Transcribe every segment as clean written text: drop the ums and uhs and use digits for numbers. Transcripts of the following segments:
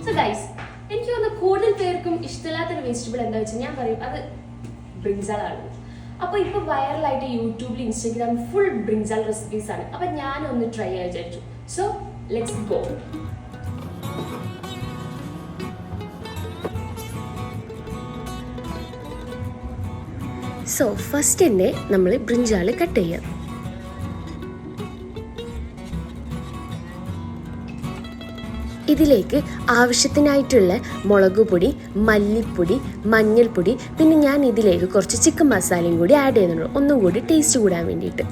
So guys, എനിക്ക് തോന്നുന്നു കൂടുതൽ പേർക്കും ഇഷ്ടമില്ലാത്തൊരു വെജിറ്റബിൾ എന്താ വെച്ചാൽ ഞാൻ പറയും അത് ബ്രിഞ്ചാളാണ്. അപ്പോൾ ഇപ്പോൾ വൈറലായിട്ട് യൂട്യൂബിൽ ഇൻസ്റ്റാഗ്രാമിൽ ഫുൾ ബ്രിഞ്ചാൾ റെസിപ്പീസ് ആണ്. അപ്പം ഞാനൊന്ന് ട്രൈ ചെയ്യാൻ വിചാരിച്ചു. So let's go. So first തന്നെ നമ്മൾ ബ്രിഞ്ചാൾ കട്ട് ചെയ്യാം. ഇതിലേക്ക് ആവശ്യത്തിനായിട്ടുള്ള മുളക് പൊടി, മല്ലിപ്പൊടി, മഞ്ഞൾപ്പൊടി, പിന്നെ ഞാൻ ഇതിലേക്ക് കുറച്ച് ചിക്കൻ മസാലയും കൂടി ആഡ് ചെയ്യുന്നുണ്ട്, ഒന്നും കൂടി ടേസ്റ്റ് കൂടാൻ വേണ്ടിയിട്ട്.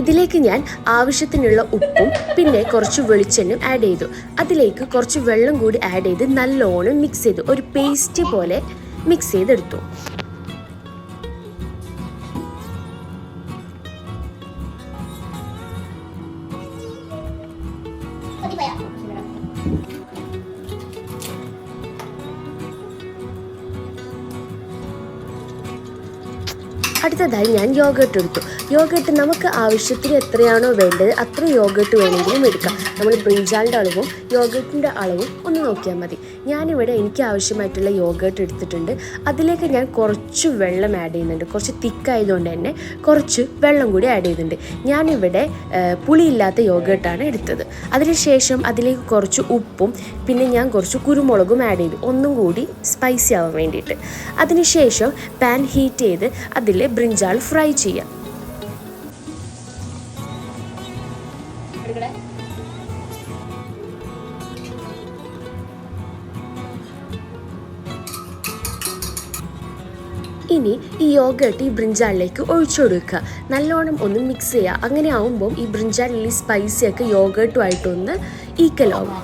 ഇതിലേക്ക് ഞാൻ ആവശ്യത്തിനുള്ള ഉപ്പും പിന്നെ കുറച്ച് വെളിച്ചെണ്ണയും ആഡ് ചെയ്തു. അതിലേക്ക് കുറച്ച് വെള്ളം കൂടി ആഡ് ചെയ്ത് നല്ലോണം മിക്സ് ചെയ്തു, ഒരു പേസ്റ്റ് പോലെ മിക്സ് ചെയ്തെടുത്തു. അടുത്തതായി ഞാൻ യോഗേർട്ട് എടുത്തു. യോഗേർട്ട് നമുക്ക് ആവശ്യത്തിന് എത്രയാണോ വേണ്ടത് അത്ര യോഗേർട്ട് വേണമെങ്കിലും എടുക്കാം. നമ്മൾ ബ്രിഞ്ചാളിൻ്റെ അളവും യോഗേർട്ടിൻ്റെ അളവും ഒന്ന് നോക്കിയാൽ മതി. ഞാനിവിടെ എനിക്ക് ആവശ്യമായിട്ടുള്ള യോഗേർട്ട് എടുത്തിട്ടുണ്ട്. അതിലേക്ക് ഞാൻ കുറച്ച് വെള്ളം ആഡ് ചെയ്യുന്നുണ്ട്. കുറച്ച് തിക്കായതുകൊണ്ട് തന്നെ കുറച്ച് വെള്ളം കൂടി ആഡ് ചെയ്യുന്നുണ്ട്. ഞാനിവിടെ പുളിയില്ലാത്ത യോഗേർട്ടാണ് എടുത്തത്. അതിനുശേഷം അതിലേക്ക് കുറച്ച് ഉപ്പും പിന്നെ ഞാൻ കുറച്ച് കുരുമുളകും ആഡ് ചെയ്തു, ഒന്നും കൂടി സ്പൈസി ആവാൻ വേണ്ടിയിട്ട്. അതിനുശേഷം പാൻ ഹീറ്റ് ചെയ്ത് അതിൽ ബ്രിഞ്ചാൾ ഫ്രൈ ചെയ്യാം. ഇനി ഈ യോഗേർട്ട് ഈ ബ്രിഞ്ചാളിലേക്ക് ഒഴിച്ചു കൊടുക്കുക, നല്ലോണം ഒന്ന് മിക്സ് ചെയ്യുക. അങ്ങനെ ആവുമ്പം ഈ ബ്രിഞ്ചാളിൽ സ്പൈസിയൊക്കെ യോഗേർട്ടുമായിട്ടൊന്ന് ഈക്വൽ ആവും.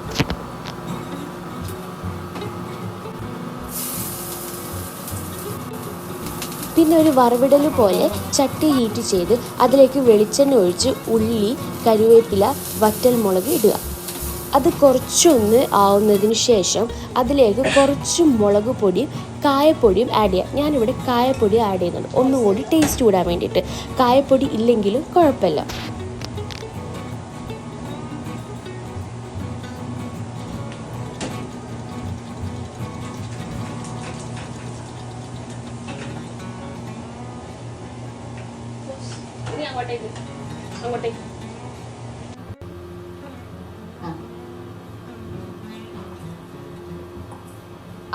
പിന്നെ ഒരു വറവിടൽ പോലെ ചട്ടി ഹീറ്റ് ചെയ്ത് അതിലേക്ക് വെളിച്ചെണ്ണ ഒഴിച്ച് ഉള്ളി, കറിവേപ്പില, വറ്റൽമുളക് ഇടുക. അത് കുറച്ചൊന്ന് ആവുന്നതിന് ശേഷം അതിലേക്ക് കുറച്ച് മുളക് പൊടിയും കായപ്പൊടിയും ആഡ് ചെയ്യുക. ഞാനിവിടെ കായപ്പൊടി ആഡ് ചെയ്യുന്നുണ്ട്, ഒന്നുകൂടി ടേസ്റ്റ് കൂടാൻ വേണ്ടിയിട്ട്. കായപ്പൊടി ഇല്ലെങ്കിലും കുഴപ്പമില്ല.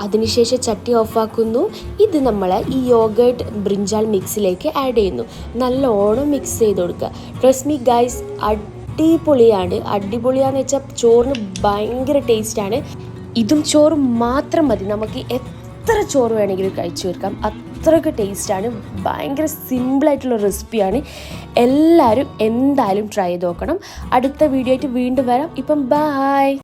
അതിനുശേഷം ചട്ടി ഓഫാക്കുന്നു. ഇത് നമ്മൾ ഈ യോഗേർട്ട് ബ്രിഞ്ചാൾ മിക്സിലേക്ക് ആഡ് ചെയ്യുന്നു. നല്ലോണം മിക്സ് ചെയ്ത് കൊടുക്കുക. ട്രസ്റ്റ് മീ ഗൈസ്, അടിപൊളിയാന്ന് വെച്ചാൽ ചോറിന് ഭയങ്കര ടേസ്റ്റാണ്. ഇതും ചോറും മാത്രം മതി, നമുക്ക് എത്ര ചോറ് വേണമെങ്കിലും കഴിച്ചു തീർക്കാം, അത്രയ്ക്ക് ടേസ്റ്റാണ്. ഭയങ്കര സിമ്പിളായിട്ടുള്ള റെസിപ്പിയാണ്. എല്ലാവരും എന്തായാലും ട്രൈ ചെയ്ത് നോക്കണം. അടുത്ത വീഡിയോ ആയിട്ട് വീണ്ടും വരാം. ഇപ്പം ബൈ.